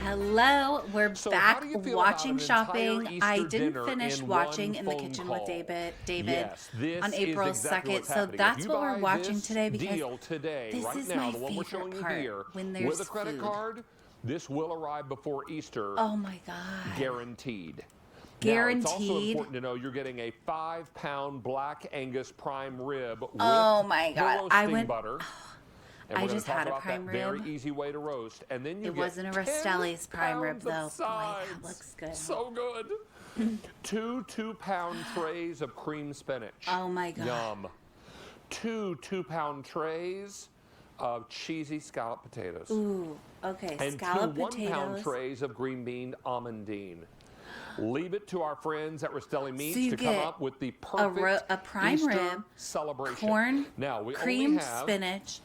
Hello, we're So back how do you feel watching about an shopping. entire Easter I didn't dinner finish in watching one In the phone Kitchen call? with David Yes, this on is April exactly 2nd. what's So happening. If that's you what we're buy watching this today because deal today, this right is now, my the one we're favorite showing you part here, when there's with a credit food. card, this will arrive before Easter. Oh my God. Guaranteed. Guaranteed. Now, it's also important to know you're getting a 5-pound black Angus prime rib with Oh my God. the roasting butter. And I we're just talk had a about prime that very rib. easy way to roast. And then you It get wasn't a 10 Rastelli's prime rib pounds though. of sides. Boy, that looks good. So good. Two 2-pound trays of cream spinach. Oh my God. Yum. Two 2-pound trays of cheesy scalloped potatoes. Ooh, okay. And Scalloped two potatoes. 1-pound trays of green bean amandine. Leave it to our friends at Rastelli Meats you to come get up with the perfect a prime Easter rib, celebration. corn, Now, we cream only have spinach,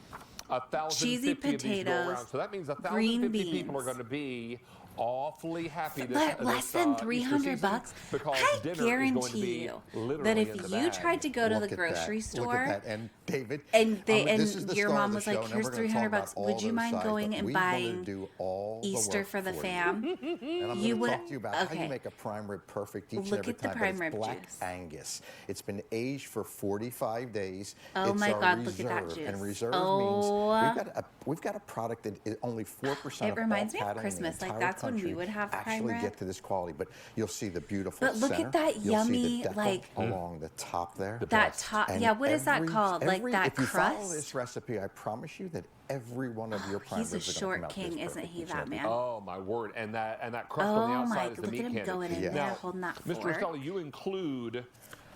1,050 cheesy of these go potatoes, around. So that means green 1,050 people are beans. going to be awfully happy Less than 300 bucks. I guarantee you that if you tried to go to the grocery store, look at that. And David, and this is the your star mom of the was show, like, and "Here's we're gonna talk 300 about bucks. all Would you those mind sides, going but and we wanted buying to do all the Easter work for the you. fam?" And I'm You going would. to talk to you about how Okay. you make a prime rib perfect each Look and every at the time. prime But it's rib black juice. Angus. It's been aged for 45 days. Oh it's my our God! reserve. Look at that juice. And reserve Oh. means we've got a product that is only 4% It of reminds all me of cattle Christmas. in the Like, entire that's when we country would have prime actually rib. get to this quality. But you'll see the beautiful But look at center. that You'll yummy, see the decal like, along the top there. That top, And yeah. What is that called? Like that if you follow crust? this recipe, I promise you that every one of your prime He's a ribs are gonna short come out king, this isn't perfect he? each That and every man. Oh my word! And that crust on the Oh my! outside is the Look meat at him candy. going in Yeah. there, Now, holding that Mr. fork. Rastelli, you include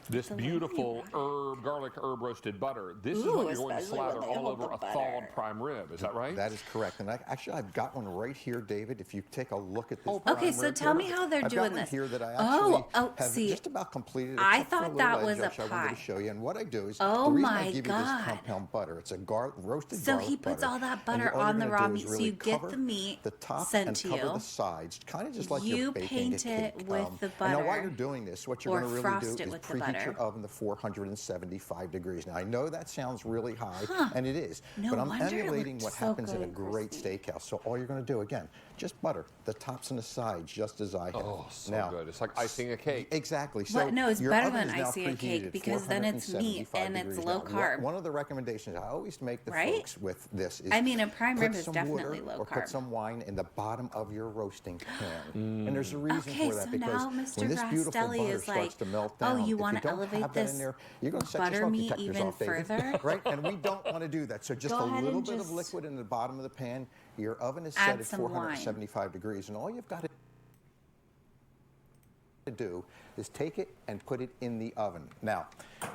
this beautiful garlic herb roasted butter. This is Ooh, what you're going to especially slather when they all hold over the a thawed butter. prime rib. Is that right? That is correct. And actually, I've got one right here, David. If you take a look at this. Okay, prime so rib tell here, me how they're I've doing got one this. here that I Oh, actually have see, just about completed. I except for thought little that was a edge I wanted pie. to show you. And what I do is, Oh the reason my I give you this God. compound butter, it's a roasted So garlic he puts butter, all that and butter all you're on the gonna raw do meat, is so really you get cover the meat the top sent and to cover you. the sides, kind of just like You you're baking paint a it cake. with the And now, while butter, you're doing this, what you're or going to really frost do it is with the preheat butter. your oven to 475 degrees. Now, I know that sounds really high, Huh. and it is, No but I'm wonder it emulating looked what so happens in good a and great crispy. steakhouse. So all you're going to do, again, just butter the tops and the sides, just as I have. Oh, so now, good. It's like icing a cake. Exactly. Well, So no, it's your better oven than is now icing a preheated cake at because then it's meat 475 and it's degrees. low Now, carb. One of the recommendations I always make the Right? folks with this is I mean, a prime put rib is some definitely water low or carb. put some wine in the bottom of your roasting pan. And there's a reason Okay, for that so because now Mr. when this beautiful Rastelli butter is starts like, to melt "Oh, down, you if wanna you don't elevate have that this in there, you're going to set your butter smoke meat detectors even off, David. further?" Right? And we don't want to do that. So just Go a ahead little and bit of just liquid in the bottom of the pan. Your oven is add set at some wine. 475 degrees, and all you've got to do is take it and put it in the oven. Now,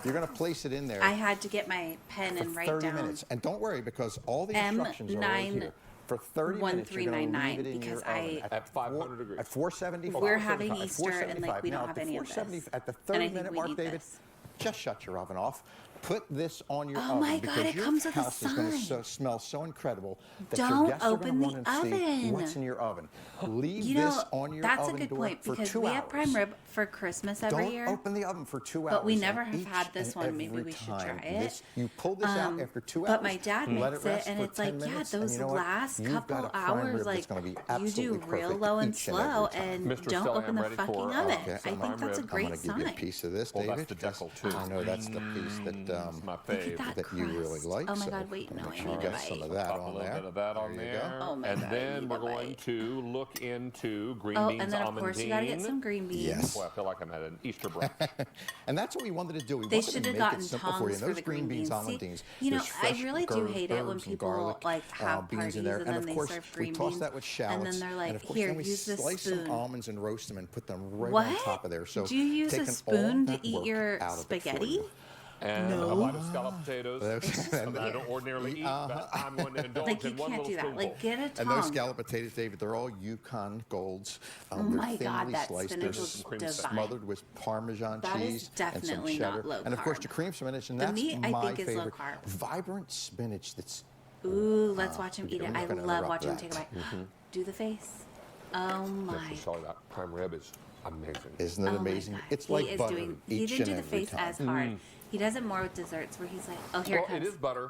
you're going to place it in there I had to get my pen and for write 30 down. minutes. And don't worry, because all the instructions are right here. For 30 minutes, you're going to leave it in your because oven At 500 degrees. At 475. We're having 475, Easter and, like, we don't Now, have at the any of this. 470 At the And I think 30-minute we mark, need David, this. just shut your oven off. Put this on your Oh oven my God, because it your comes with a house is going to sign. smell so incredible that Don't your guests are open going to the want to see oven. what's in your oven. Leave You this know, on your that's a oven good door point for because 2 we hours. have prime rib for Christmas every Don't year. open the oven for 2 hours. But we and never have each had this and one. Maybe every we should time try it. you pull this out after 2 hours. But my dad let makes it rest and for it's 10 like, yeah, minutes, and those you know what? last You've got couple a prime rib hours, that's like gonna be you do absolutely real perfect low and each and every slow, time. and Mr. don't Rastelli, open I'm the ready fucking for, oven. okay, I some think prime that's a rib. great I'm going to give you a sign. piece of this, Oh, David. that's the because decal, too. I know that's the piece that, It's my Look at fave. that that you really crust. like. Oh my so God, wait, no, make I sure you need a got some of bite. that Pop a on little there. bit of that on you there. go. Oh my And God, I then need we're a going bite. to look into green Oh, beans and then of course you gotta get some green beans. Yes. Boy, I feel like I'm at an Easter brunch. And that's what we wanted to do. We They wanted should to have make gotten it simple for you. tongs And for those the green beans, See, amandines, you know, there's I fresh really do hate it when herbs and people garlic, like have beans parties in there. and And then of they course, serve we green toss beans, that with shallots. and then they're like, and of course, "Here, then we use this slice spoon." some almonds and roast them and put them right What? on top of there. So Do you use a taking all spoon to that eat work your out of it for spaghetti? you. And No. a bite of scalloped potatoes. Something I don't ordinarily eat, Uh-huh. but I'm going to indulge Like you in one can't little do that. spoonful. Like get a And those tongue. scalloped potatoes, David, they're all Yukon Golds. Oh they're my God, thinly that sliced. spinach They're looks cream divine. smothered with Parmesan That is cheese and some definitely cheddar. not low And of course, carb. the cream spinach, and The that's meat, I my think, is low favorite. carb. Vibrant spinach that's Ooh, let's watch him eat we're it. not I gonna love interrupt watching him that. take a bite. Do the face. Oh my. Mr. Rastelli, that prime rib is amazing. Isn't it Oh my amazing? God. It's He like is butter doing, he each didn't and do the every face time. as hard. He does it more with desserts where he's like, oh, here Well, it comes. it is butter.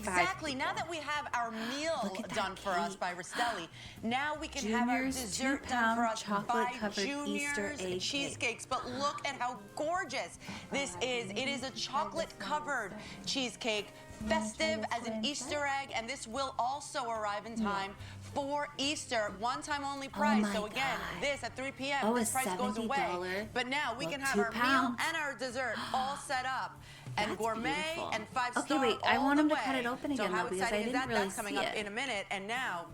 Exactly. Now that we have our meal done for us by Rastelli, now we can have our Junior's dessert done for us by chocolate-covered Easter Junior's egg cheesecakes. But look at how gorgeous this is. It is a chocolate-covered cheesecake festive as an Easter egg, and this will also arrive in time for Easter. One-time only price. So again, this at 3 p.m. this price goes away. But now we can have our meal and our dessert all set up. And gourmet and 5-star. Okay, wait. I want him to cut it open again, though, because I didn't really That's coming up in a minute. And now,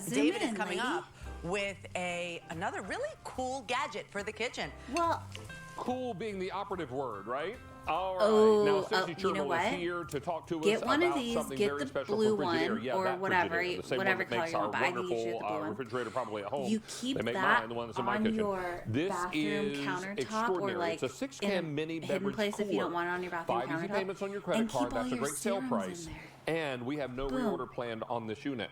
David is coming up with another really cool gadget for the kitchen. Well, cool being the operative word, right? All right. Now, Susie Chernow is here to talk to us get one about of these, something get very the special blue for Frigidaire. one, Yeah, or that whatever, Frigidaire, the same whatever one that color makes you our want, but I think you should get the blue wonderful one. refrigerator probably at home. You keep they make that mine, the one that's in my on kitchen. your This bathroom is countertop, extraordinary. or like it's a 6-can in a mini hidden beverage place cooler. if you don't want it on your bathroom 5 countertop. easy payments on your credit and card. keep all That's a your great sale serums price. in there. And we have no reorder planned on this unit.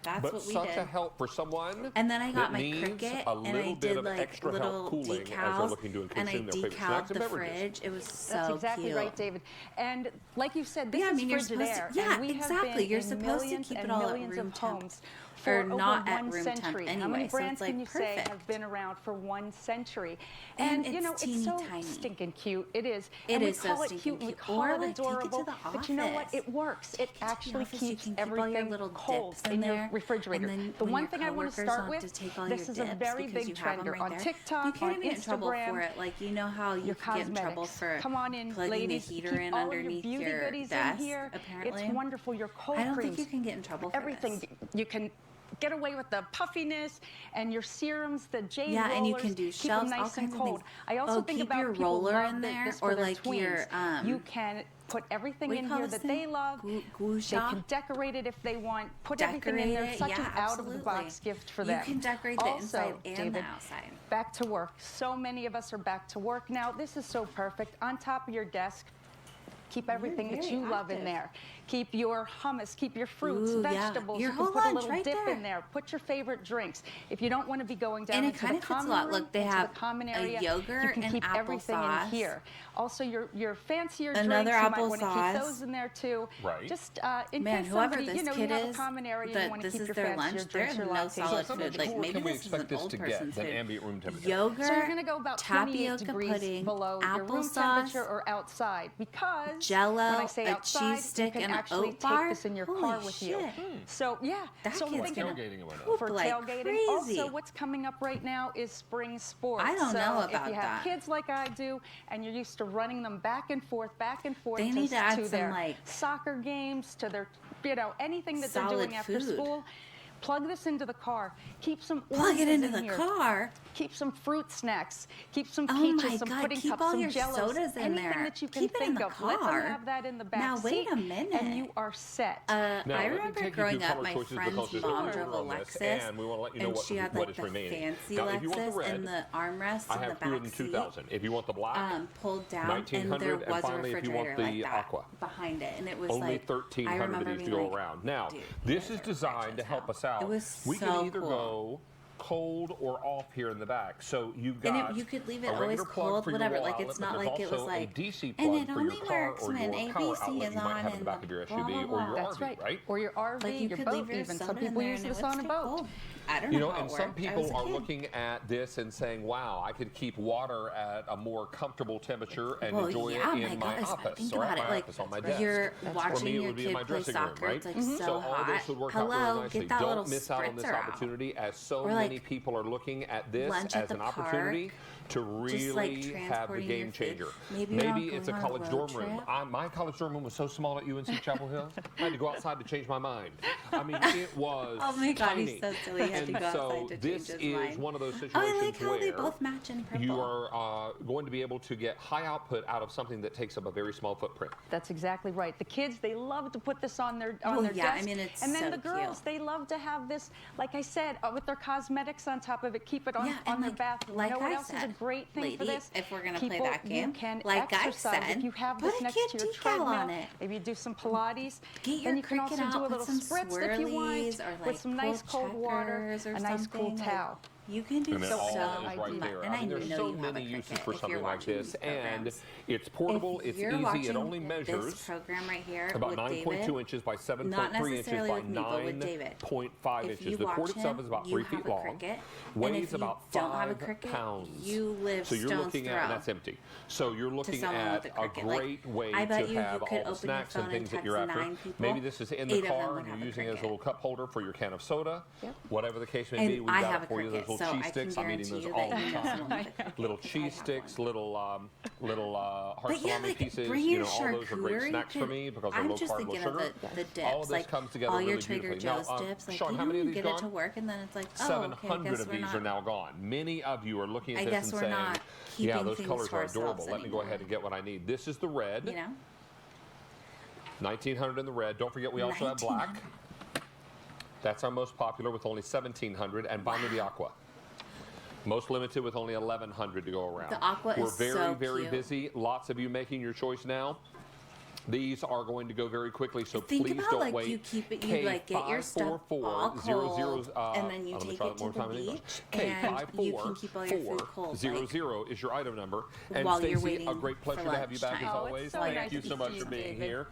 That's but what we such did. a help for someone and then I got that my needs Cricut, a and I little bit did of like extra help little cooling as they're decals, looking to and I consume their favorite decaled snacks and the beverages. fridge. It was so That's exactly cute. right, David. And like you said, this I mean, is you're supposed to, Frigidaire. and we exactly. Have been You're in supposed to millions keep it and all at millions room of temp. homes Or for over not at one room temp century. How anyway, many so brands it's, can like, you say perfect. have been around for 1 century? And you know, it's it's so teeny-tiny. stinking cute. It is. It and is we call so it stinking cute. And we cute. call Or, it like, take it to adorable. the But you know what? office. It works. It Take it to the actually office. You keeps can keep all your everything little cold dips in in your there, refrigerator. and then The when one your thing I want to coworkers start want with, to take all this your is a dips very because big you have them trender right on there. TikTok, You can't on even get in trouble Instagram. for it. Like, you know how you Your can get in trouble cosmetics. for Come on in, plugging ladies. the heater Keep in all your underneath beauty your goodies desk, in here. apparently. It's wonderful. Your cold I don't creams. think you can get in trouble for Everything. this. You can get away with the puffiness and your serums, the jade Yeah, rollers. and you can do keep shelves, them all nice kinds and of cold. things. I also think keep about your people roller love in this there, for or their like tweens. your you can put everything what do you in call here this that thing? they love. They Gusha? can decorate it if they want. Put everything in there. Decorate it, Such an yeah, out-of-the-box absolutely. gift for You them. can decorate the Also, inside and David, the outside. Back to work. So many of us are back to work now. This is so perfect. On top of your desk, keep everything that very you love in active. there. Keep your hummus, keep your fruits, Ooh, yeah. vegetables. Your you can whole put a lunch little right dip there. in there. Put your favorite drinks. If you don't want to be going down And it into kind the of fits a common lot. room, Look, they into have the common a area, yogurt you can and keep everything applesauce. in here. Also, your fancier Another drinks, you might want to applesauce. keep those in there too. Right. Just in Man, case whoever somebody, this you know, kid you have is, a common area, that you want to this keep is your their fancier lunch, there drinks, is your no lattes. solid So how much food. Like, cooler maybe can we this is expect an this old to get person's than food. ambient room temperature? Yogurt, So you're going to go about 28 tapioca degrees pudding, below your room applesauce, temperature or outside, because Jell-O, when I say a outside, cheese stick, you can and an actually oat take bar. this in your Holy car with you. shit. So yeah, That so kid's think gonna about tailgating and whatnot. poop for like tailgating. crazy. Also, what's coming up right now is spring sports. I don't so know if about you have that. kids like I do, and you're used to running them back and forth, They need to add some, their like, soccer games, to their, you know, anything that they're solid doing after food. school. Plug this into the car. Keep some Plug it oranges into in the here. car. Keep some fruit snacks. Keep some Oh peaches, my some God, pudding keep cups, all some your jellos, sodas in anything there. that you can Keep it in think the of. Let them car. have that in the back Now, seat, wait a minute. and you are set. Now, I let me remember take you growing through up, color my choices friend's because there's mom a drove a order on this, Lexus, and we want to let you know and what, she had what like is the remaining. fancy Now, if you want the Lexus red, and the armrest I in the have two in back the seat. 2000. If you want the black, Pulled down, and there 1900, and was finally, a if you want refrigerator the like that aqua. behind it, and it was only like 1,300 I of remember these to being go like, around. Now, dude, this these is are designed rich to as help hell. us out. It was We so can either cool. go cold or off here in the back. So you've got And you could leave it a always regular plug cold, for your whatever. wall Like, outlet, it's but not there's like it was also like, a DC and plug it for your only car works or when your power ABC outlet is you might on have in the and back of your blah, SUV blah, or blah. your That's RV, right? Or your RV, Like, you your could boat, leave your even. soda Some in people there use and it this would on a stay boat. cold. I don't You know know, how and it some worked. I people was a are kid. looking at this and saying, wow, I could keep water at a more comfortable temperature and Well, enjoy yeah, it in my goodness, office think or about at it. my Like, office on my desk. you're For watching me, it your would be in kid my play dressing room, soccer. right? It's like so So all hot. this would work out Hello, really nicely. get that little Don't miss out on this spritzer out. opportunity, as so Or, many like, people are looking at this lunch at as the an opportunity to Just, like, really have the transporting your game food. changer. Maybe you're not it's a going on a college road dorm room. trip. My college dorm room was so small at UNC Chapel Hill, I had to go outside to change my mind. I mean, it was Oh my God, tiny. he's so silly. He had to And go so outside to this change his is mind. one of those Oh, situations I like how where they both match in purple. you are going to be able to get high output out of something that takes up a very small footprint. That's exactly right. The kids, they love to put this on their Oh, their yeah, I desk. mean, it's and then so the girls, cute. they love to have this, like I said, with their cosmetics on top of it. Keep it on, Yeah, on and their like- bathroom. like you know what I else is a said, great thing for lady, this? if we're gonna play People, that game, you can like I exercise. said, If you have put this a next kid to your decal treadmill, on it. maybe you do some Pilates. Get your then you can Cricut also out, do a put little some spritz if you want, swirlies or, like, with some nice cool cold water, checkers or a nice cool something, like, towel. You can do And then so all that is right much. there. And I there's know so you have many a uses Cricut for if something you're like watching this, these and programs. it's portable, If it's you're easy, it watching only this measures program right here about with 9.2 David, inches by 7.3 not inches necessarily by with me, but with David. 9.5 If inches. you The cord watch itself him, is about you 3 have feet a long, Cricut, and weighs if you about don't have a 5 Cricut, pounds. you live So you're stone's looking throw at, and that's empty. So you're looking someone at with a a Cricut. great way I bet to you have could all the open your snacks and phone and things that you're text after. 9 people, Maybe this is in 8 the of them car would and you're have a using it as a Cricut. little cup holder for your can of soda. Yep. Whatever the case may And be, we've I got have it a for you. There's Cricut, little so cheese I can sticks. I'm eating guarantee those you all that the you know time. someone with a Cricut. Little because I cheese have sticks, one. little heart But yeah, salami like, pieces. bring You your know, all those are great charcuterie snacks for kit. me because they're I'm low just carb, low thinking sugar. of the dips, All of this like comes together all your really Trader beautifully. Now, Joe's dips. Like Sean, you how know, many of you these get it gone? to work, and then it's like, oh, okay, 700 guess of we're these not. are now gone. Many of you are looking at I this guess and we're saying, not yeah, keeping those things colors to are adorable. ourselves Let me go anymore. ahead and get what I need. This is the red. You know, 1900 in the red. Don't forget we also have black. That's our most popular with only 1700, and finally the aqua. Most limited with only 1100 to go around. The aqua We're is very, so very cute. busy. Lots of you making your choice now. These are going to go very quickly, so think please about don't like wait. you keep it, you like get your stuff all cold, and then you take it to the beach, and you can keep all your food cold. Like, 54400 is your item number. And while you're Stacey, waiting a great pleasure for to have you back as lunchtime. Oh, it's always. so Thank nice you to so much see for you, being David. here.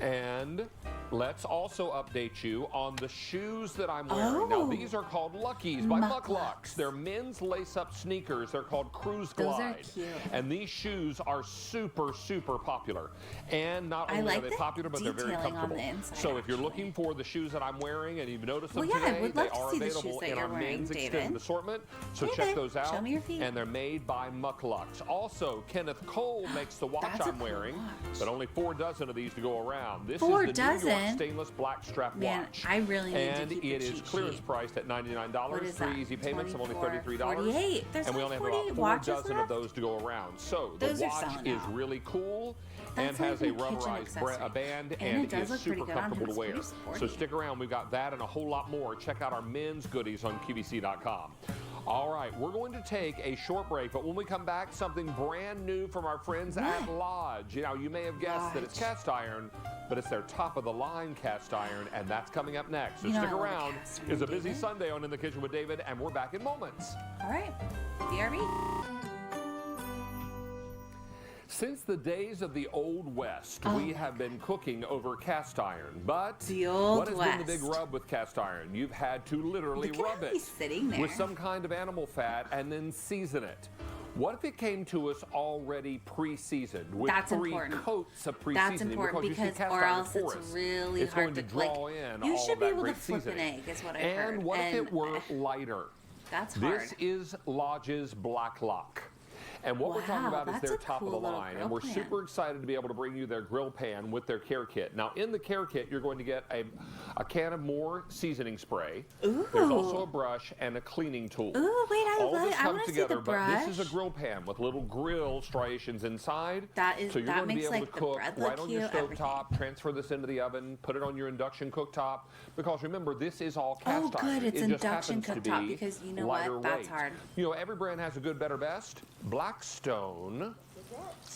And let's also update you on the shoes that I'm wearing. Now, Oh. these are called Luckies by Mucklocks. Mucklocks. They're men's lace-up sneakers. They're called Cruise Those Glide. are cute. And these shoes are super, super popular. And not I only like are they the popular, but they're very detailing on comfortable. the inside, So if you're actually. looking for the shoes that I'm wearing and you've noticed them Well, yeah, I today, would they love to are see the shoes available that in you're our wearing, men's David. extended assortment. So check David, those out. show me your feet. And they're made by Mucklocks. Also, Kenneth Cole makes the watch That's a I'm cool wearing, watch. but only 4 dozen of these to go around. This 4 is the New York dozen? stainless black strap Man, watch. I really need to and keep the it is cheat clearance sheet. priced at $99. What is 3 that? easy payments of only 24, $33. 48. There's and we only only have about 48 4 watches dozen of left? those to go around. So the Those are watch selling is out. really cool and That's has like a a kitchen rubberized accessory. band, And and it does is look pretty super good on him. comfortable to It's wear. pretty So sporty. stick around. We've got that and a whole lot more. Check out our men's goodies on QVC.com. All right, we're going to take a short break, but when we come back, something brand new from our friends at What? Lodge. You know, you may have guessed that it's cast iron, but it's their top-of-the-line cast iron, and that's coming up next. So You know stick I love a around. cast iron, It's a busy David. Sunday on In the Kitchen with David, and we're back in moments. All right, BRB. Since the days of the Old West, we have been cooking over cast iron. But The Old what has been the big West. rub with cast iron? You've had to literally Look at rub how it he's sitting there. with some kind of animal fat and then season it. What if it came to us already pre-seasoned with That's 3 important. coats of That's pre-seasoning? important you see because, cast or iron else porous. it's really it's hard going to to draw like. in You all should of be that able to great flip seasoning. an egg, is what I heard. And what if it were lighter? That's hard. This is Lodge's Blacklock. And what we're talking Wow, about is that's their a top of the cool little line. grill And we're pan. super excited to be able to bring you their grill pan with their care kit. Now, in the care kit, you're going to get a can of more seasoning spray. Ooh. There's also a brush and a cleaning tool. Ooh, wait, All of this I comes want to see together, the but this is a brush. grill pan with little grill striations inside. That is- so you're that going to be makes, able like, to the cook bread look right on your cute, stove everything. top, transfer this into the oven, put it on your induction cooktop. Because remember, this is all cast Oh, iron. good, it's It just induction happens to cooktop, be because you know what? lighter That's weight. hard. You know, every brand has a good, better, best. Blackstone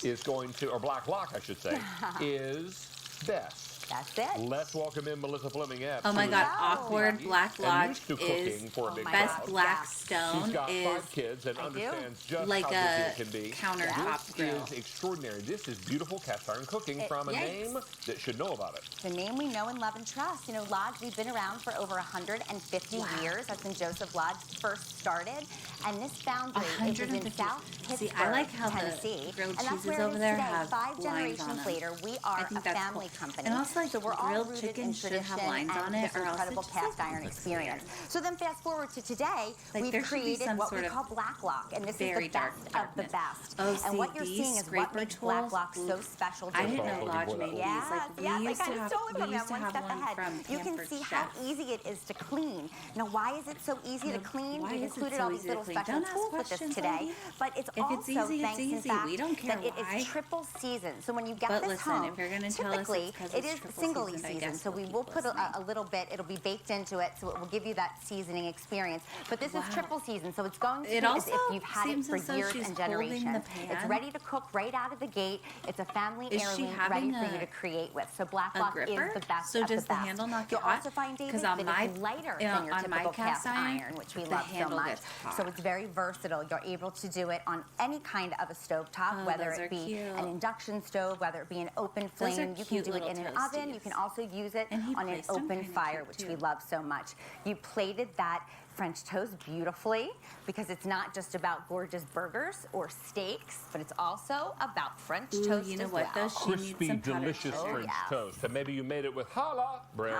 is going to, or Blacklock, I should say, is best. That's it. Let's welcome in Melissa Fleming Epps. Oh my who God, is awkward and Blacklock used to is cooking for a big best crowd. Blackstone She's got is 5 kids and I do. understands just like how a busy it can be. countertop This grill. is extraordinary. This is beautiful cast iron cooking from a yikes. name that should know about it. The name we know and love and trust. You know, Lodge, we've been around for over 150 years. That's when Joseph Lodge first started. And this foundry is in 150. South See, Pittsburgh, I like how the Tennessee. grilled and that's cheeses where it over is there today. have 5 lines on generations them. later, we I are think a that's family cool. company. And also, like, so we're all grilled rooted chicken in shouldn't have tradition lines on and it, this or else it incredible just, cast like, iron looks experience. So then fast forward to today, Like, we've there should be created some what we sort of call Blacklock. And this very is the dark best of darkness. the best. Oh, and see, what you're these seeing is what scraper makes tools, Blacklock so special to I didn't today. know Lodge made these. Like, we I used to kind of have, stole it we from them used to one have step one ahead. from You can Pampered see Chef. how easy it is to clean. Now, why is it so easy to clean? why We've is it included so all these easy to little clean? special Don't ask tools with this questions, today. lady. But it's If also it's easy, it's thanks in easy. fact We don't care that it why. is triple seasoned. So when you get But this listen, home, if you're gonna tell us typically it's 'cause it it's is singly seasoned. So we will put a little bit. It'll be baked into it, so it will give you that seasoning experience. But this is triple seasoned, so it's going to be as if you've had it for years and generations. It's ready to cook right out of the gate. It's a family heirloom ready for you to create with. So Blacklock is the best so of the does best. the handle not get You'll hot? also find, David, Because on that it's lighter than your typical cast iron, which we love so much. So it's very versatile. You're able to do it on any kind of a stovetop, whether it be an induction stove, whether it be an open flame. You can do it in an oven. You can also use it on an open fire, which we love so much. You plated that French toast beautifully because it's not just about gorgeous burgers or steaks, but it's also about French toast. You know what, though? Crispy, delicious French toast. And maybe you made it with challah bread.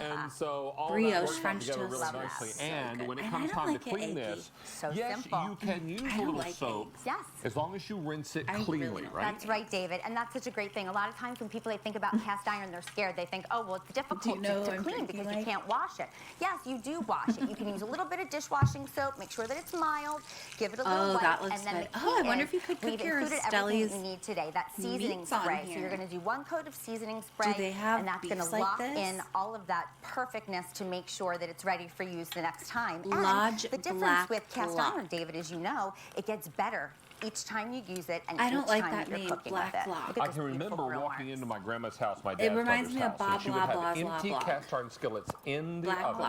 And so all brioche that works French together toast really nicely. so and good. when it And comes I don't time like to it clean eggy. this, So yes, simple. you can use a little soap. Yes. As long as you rinse it I cleanly, really right? That's right, David. And that's such a great thing. A lot of times when people think about cast iron, they're scared. They think, oh, well, it's difficult to clean because you can't wash it. Yes, you do wash it. You can use a little bit of dishwashing soap. Make sure that it's mild. Give it a little wipe. That looks and then good. the key I wonder is if you could cook we've your included Rastelli's everything you need today. That seasoning meats on spray. So here. you're going to do 1 coat of seasoning spray. Do they have and that's going beefs to like lock this? in all of that perfectness to make sure that it's ready for use the next time. Lodge And the difference with cast Blacklock. iron, David, is you know, it gets better each time you use it and I don't each like time that you're name, cooking with it. Blacklock. Look at I this can beautiful remember grill walking marks. into my grandma's house, my dad's reminds mother's me of house, and blah, she would blah, have blah, empty blah, blah. cast iron skillets in the Blacklock.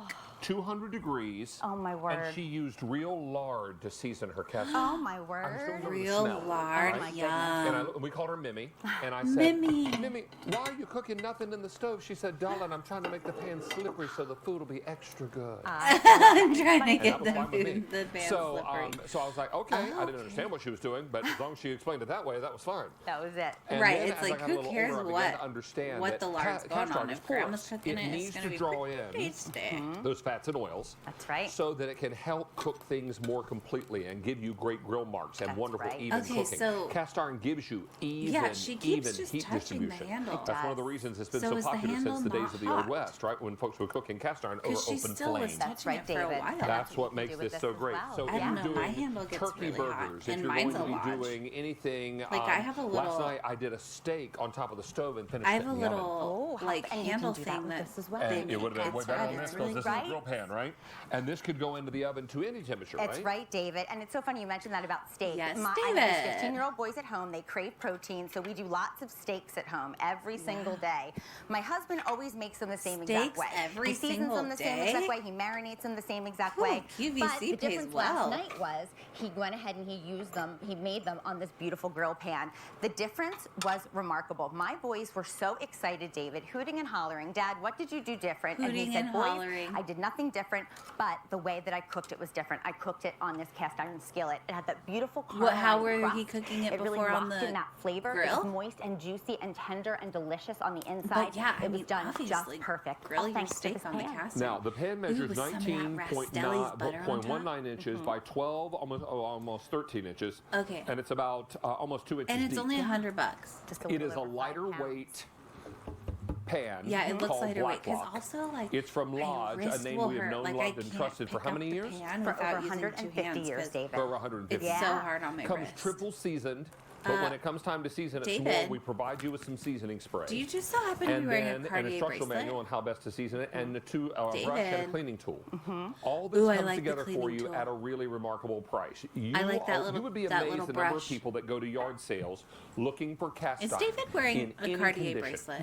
oven. 200 degrees. Oh, my word. And she used real lard to season her cast iron. Oh, my I still word. remember the Real smell, lard, right? my goodness. yum. And we called her Mimi. And I said, Mimi. Mimi, why are you cooking nothing in the stove? She said, darling, I'm trying to make the pan slippery so the food will be extra good. I'm trying to And get that was fine with me. the pan so, slippery. so I was like, okay, I didn't understand what she was doing, but as long as she explained it that way, that was fine. That was it. And Right, then it's as I like, got a who little cares older, I began to understand what that the lard's going cast on? iron is If grandma's porous. cooking it, it's needs gonna to be draw pretty in tasty. those fats and oils. That's right. So that it can help cook things more completely and give you great grill marks and That's wonderful right. even Okay, cooking. so- Cast iron gives you even, Yeah, she keeps even just heat touching the distribution. handle. It That's one of the does. reasons it's been So so is the popular since handle the days not of the Old hot? West, right? When folks were cooking cast iron over Because she open still was flame. That's touching right, it for a David. while. That's what we makes do with this so as great. well. So I if don't you're know, my doing handle gets turkey really hot, burgers, if and you're mine's going to a be lodge. doing anything, Like, I have a last little- night I did a steak on top of the stove and finished I it have a in the oven. little like and you can handle do that thing with that this as well. they And it would have been make. way It's better right, than this it's because really this right. is a grill pan, right? And this could go into the oven to any temperature, That's right? right, David. And it's so funny you mentioned that about steak. Yes, I have David. 15-year-old boys at home. They crave protein, so we do lots of steaks at home every single day. My husband always makes them the same exact Steaks way. every He seasons single them the same day? exact way. He marinates them the same exact Whew, way. QVC but the pays difference well. last night was he went ahead and he used them. He made them on this beautiful grill pan. The difference was remarkable. My boys were so excited, David, hooting and hollering. Dad, what did you do different? And Hooting he said, and boys, hollering. I did nothing different, but the way that I cooked it was different. I cooked it on this cast iron skillet. It had that beautiful How caramel were crust. he cooking it really before on locked the in that flavor. It grill? was moist and juicy and tender and delicious on the inside. But yeah, it was done just obviously, perfect. grill your thanks to steak this on the pan. cast Now, iron. the pan Ooh, measures with some of that Rastelli's butter on top. 19.19 inches by 12, almost 13 inches. Okay. And it's about almost 2 inches And it's deep. only $100. Just a It little is a over 5 lighter pounds. weight pan Yeah, it looks called lighter weight because Blacklock. also like It's from my Lodge, a wrist name will we have hurt. known, Like, I loved, and can't trusted for pick how up many the years? pan For without over using two 150 hands, years, 'cause David. For over 150. It's so Yeah. hard on my Comes wrist. triple seasoned, but when it comes time to season it some more, David, we provide you with some seasoning spray. Do you just so happen to be and wearing then a an Cartier instructional bracelet? manual on how best to season it, and a brush and a David. cleaning tool. All this Ooh, I comes like the together for cleaning you tool. at a really remarkable price. You I like that little- you would be that amazed little the number of brush. people that go to yard sales looking for cast Is iron David wearing in a any Cartier condition. bracelet?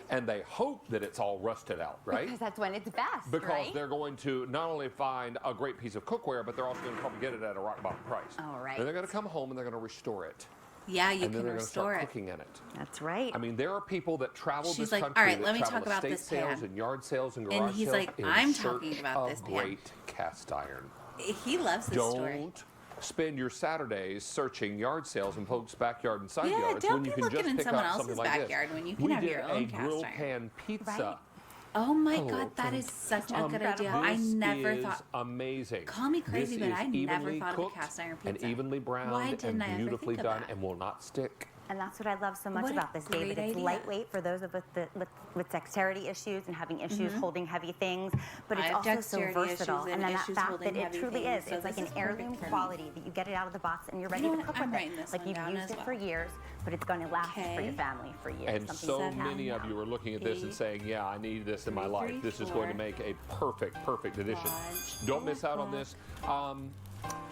And they hope that it's all rusted out, right? Because that's when it's best, Because right? they're going to not only find a great piece of cookware, but they're also going to probably get it at a rock bottom price. All right. Then they're going to come home and they're going to restore it. Yeah, you and then can they're going to restore start it. cooking in it. That's right. I mean, there are people that travel She's this like, country "All right, that let me travel talk to about estate this sales pan." and yard sales and And garage he's sales like, in "I'm search talking about of this pan." great cast iron. He loves this story. Don't spend your Saturdays searching yard sales in folks' backyard and side Yeah, yards don't when be you can looking just in pick someone up else's something like backyard this. when you can we have did your a own cast grill iron. pan pizza. Right. Oh my Hello, God, that is such a good idea. This I never is thought. amazing. Call me crazy, This but I is never evenly thought of a cooked cast iron and pizza. evenly browned Why didn't and I ever beautifully think of done that? and will not stick. And that's what I love so much What a about this, David. great It's idea. lightweight for those with dexterity issues and having issues holding heavy things, but it's I have also so dexterity versatile. issues And then that issues fact holding that it heavy truly things, is. so It's like this an is perfect heirloom for me. quality that you get it out of the box and you're ready know to what? cook I'm with writing it. this Like one you've down used as it well. for years, but it's going to last for your family for years. And Something so you have many of now. you are looking at this and saying, yeah, I need this in my life. This is going to make a perfect addition. Don't miss out on this.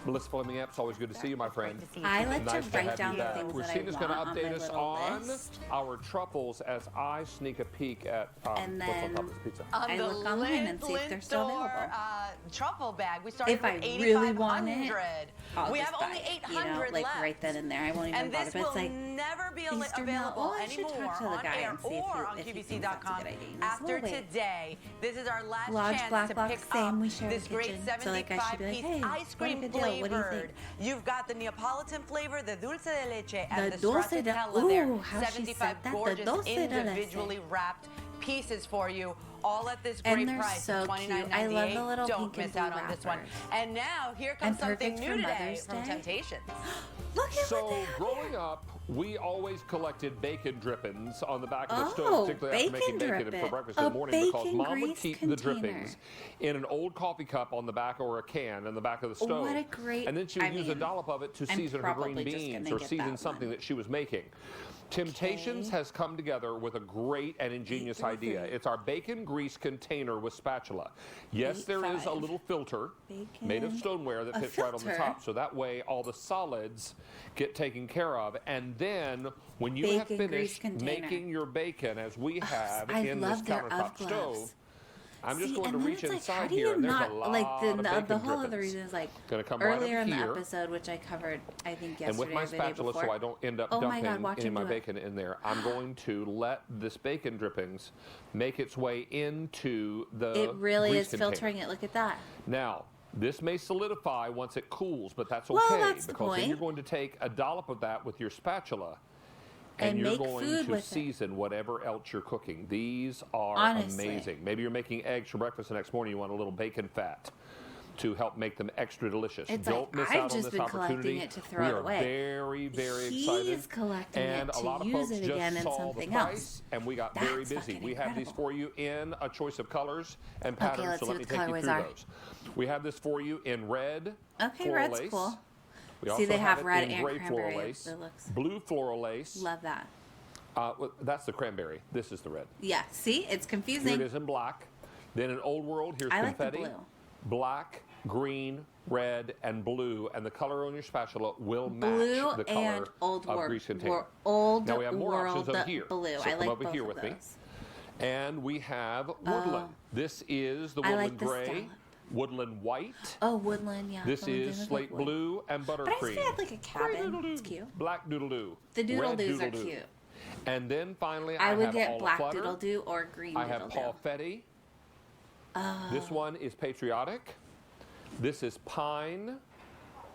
Melissa Fleming, it's always good to see you, my friend. I like Nice to to write have down you the back. things that I Christina's want going to on my update us little on list. our truffles as I sneak a peek at And what's on then top of this pizza. I the look online and see if they're still Lindor, available. Truffle bag. We started If with I 8,500. really want it, I'll we just have buy only it, 800 like left. right then and there. I won't even And bother. this But will it's like never be Easter meal. available Oh, I should anymore talk to the on guy air and see or if on he thinks that's a QVC.com good idea. He goes, after "Well, wait." today. This is our last Lodge, chance Blacklock, to pick same, up we share a this great kitchen. So, like, I should be like, 75-piece "Hey, ice what a cream good deal. What do you flavored. think? You've got the Neapolitan flavor, the dulce de leche, and The the dulce de- stracciatella there. Ooh, how she 75 said that, the gorgeous dulce de leche. individually wrapped pieces for you, all at this And great they're price so of cute. $29.98. I love the little Don't pink and miss out blue on this one. wrappers. And now here And comes something perfect new for today Mother's from Day. Temp-tations. Look at So what they have. growing up, we always collected bacon drippings on the back of the Oh, stove, particularly after making bacon bacon for dripping. breakfast in A the morning, because bacon Mom would grease keep the container. drippings in an old coffee cup on the back or a can in the back of the stove. What a great- And then she would I use a mean, dollop of it to I'm season her green probably just beans gonna or get season that something one. that she was making. Temp-tations has come together with a great and ingenious idea. It's our bacon grease container with spatula. Yes, there is a 8.5. little filter Bacon. made of stoneware that A fits right on the filter? top, so that way all the solids get taken care of. And then when you have Bacon grease finished container. making your bacon, as we have I in this love their countertop of gloves. stove, I'm just See, going to and then reach it's like, how inside do you here, and there's not a lot like of the bacon whole other drippings. reason is like Gonna come right earlier up in the here. episode, which I covered, I think yesterday And with my or the day spatula, before. so I don't end up Oh my dumping God, watch any of him my do it. bacon in there, I'm going to let this bacon drippings make its way into the It really grease is container. filtering it. Look at that. Now, this may solidify once it cools, but that's okay, Well, that's the because then point. you're going to take a dollop of that with your spatula, and And you're make going food to with it. season whatever else you're cooking. These are Honestly. amazing. Maybe you're making eggs for breakfast the next morning. You want a little bacon fat to help make them extra delicious. It's Don't like, miss I've out on just this been collecting opportunity. it to throw we it are away. very, very He's excited. collecting and it a to lot of use folks it just again in saw something the else. price, and we got very That's busy. fucking We have these incredible. for you in a choice of colors and patterns. let's So see let me what the take you colorways through are. those. We have this for you in red. Okay, floral red's lace. cool. We See, also they have it red in and gray floral cranberry. lace, It looks- blue floral lace. Love that. Well, that's the cranberry. This is the red. Yeah, see, it's Here confusing. it is in black. Then in Old World, here's I like the confetti. blue. Black, green, red, and blue. And the color on your spatula will match Blue the color and old of world, grease container. old Now we have more world options over here. blue. So I come like over both here of with me. those. And we have woodland. This is the I woodland like the gray, scallop. woodland white. Oh, woodland, yeah. This woodland is look slate like wood. blue and But I buttercream. just had like a cabin. It's cute. Black doodle-doo. The doodle red doos are doodle-doo. cute. And then finally, I would have get all black flutter. doodle doo or green I have doodle doo. palfetti. This one is patriotic. This is pine.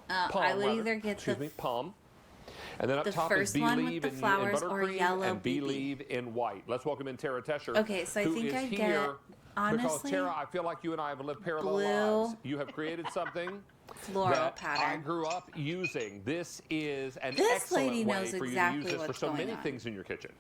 Palm, I would rather. either get Excuse the me, palm. And then up the top is first Bee one with Leave the in flowers or buttercream yellow and Bee BB. Leave in white. Let's welcome in Tara Tesher. Okay, so I who think is I'd here get, because honestly, Tara, I feel like you and I have lived parallel blue lives. You have created something floral that I pattern. grew up using. This is an This excellent lady way knows for exactly you to use this for what's so going many on. things in your kitchen.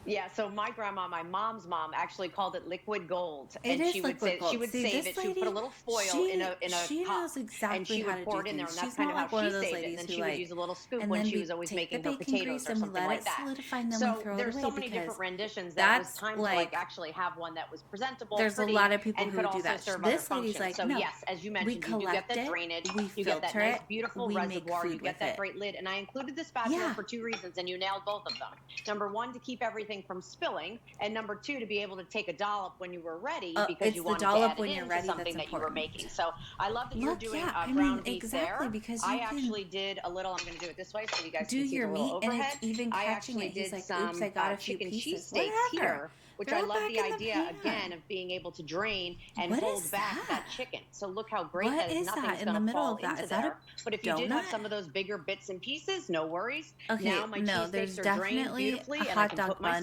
Yeah, so my grandma, my mom's mom, actually called it liquid gold, It and is she would liquid say gold. she would See, save this it. She would put a lady, little foil in a she cup, knows exactly and she how would to pour do it in there, things. and that's She's kind not of like how one she of those saved it. ladies And then who she would like, use a little scoop and when then she we was always take making the her bacon potatoes grease or and we something let like it that. solidify and then So we throw it there's away so many because different renditions that was that's time to like actually have one that was presentable. there's a pretty, lot of people and who could do also that. serve This other lady's functions. like, So no, yes, as you we mentioned, you do get collect that it, drainage, we you get that filter nice, it, beautiful we make reservoir, you food get with that it. great lid, and I included the spatula Yeah. for 2 reasons, and you nailed both of them. Number one, to keep everything from spilling, and number two, to be able to take a dollop when you were ready because it's you the wanted to dollop add when it you're into ready that's something that you were important. making. So I love that you're Look, doing yeah, I mean, ground beef exactly, there. because I you can actually did a little. I'm going to do it this way so you guys do can see your the little meat and overhead. it's even I catching actually it. He's did like, some oops, I got a few chicken pieces. cheesesteaks Whatever. here, which Throw I it love back the in the idea pan. again of being able to drain and What hold is back that? that chicken. So look how great What that is that nothing's in going the to middle fall of that? into Is that a there. But if you did have donut? some of those bigger bits and pieces, no worries. Okay, Now my no, cheesesteaks there's are drained definitely beautifully, a and I hot can dog put my bun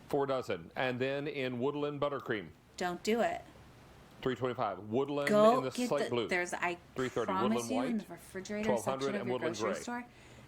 4 dozen. And then in woodland buttercream. Don't do it. $3.25. Woodland Go in the get slate blue. I $3.30. promise Woodland you, white. in the refrigerator section of $12.00 your and woodland grocery gray. store,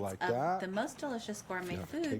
like that. The most delicious gourmet food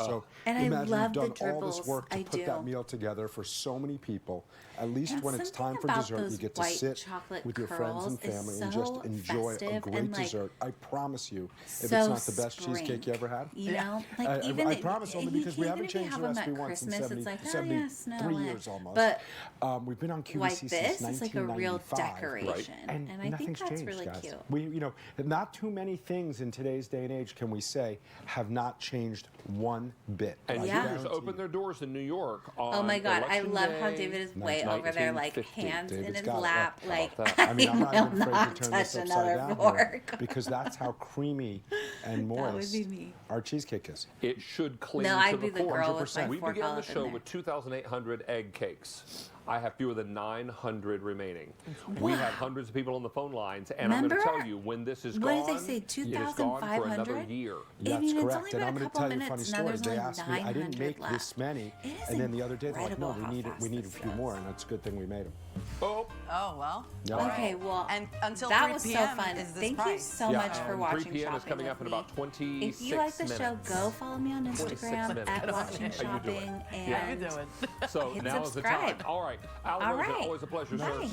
So And I imagine love you've the done all this dribbles. work to I put that do. meal together for so many people. At least And when it's time something for about dessert, you those get to white sit chocolate with your friends and curls is family and just so enjoy a festive great and, like, dessert. I promise you, if so it's not the best spring. cheesecake you ever had, You know, like even I promise only because we haven't even if you changed have the them recipe at once in Christmas, it's like, oh, 73 yeah, years almost. But we've been on QVC like since this is like a real 1995. decoration, And I think nothing's that's changed, really guys. cute. We, you know, not too many things in today's day and age can we say have not changed one bit. And I Yeah. Cheers guarantee opened you. their doors in New York on Oh my God, I Election love how Day, David is way over there, like 1950. hands in David's his got it, lap, yeah. like How about that? I mean, I'm not will even afraid not to turn touch this upside another down fork. here because that's how creamy and That would moist be me. our cheesecake is. It should clean No, to I'd the be the core. girl with my We fork began all the up in show there. with 2,800 egg cakes. I have fewer than 900 remaining. We have hundreds of people on the phone lines, and I'm going to tell you, when this is gone, What did they say, it is gone for another year. That's correct. And I'm going to tell you a funny minutes, story. They now asked me, I didn't make this many, and then the other day they're like, no, we need a few more, and it's a good thing we made them. Oh, well. Okay, well, and until that 3 was so p.m. fun. is this Thank price. you so much for watching 3 p.m. is coming up in about 26 minutes. If you like the show, go follow me on Instagram at Watching Shopping and So hit now is the time. subscribe. All right. Alvaro, always a pleasure, sir.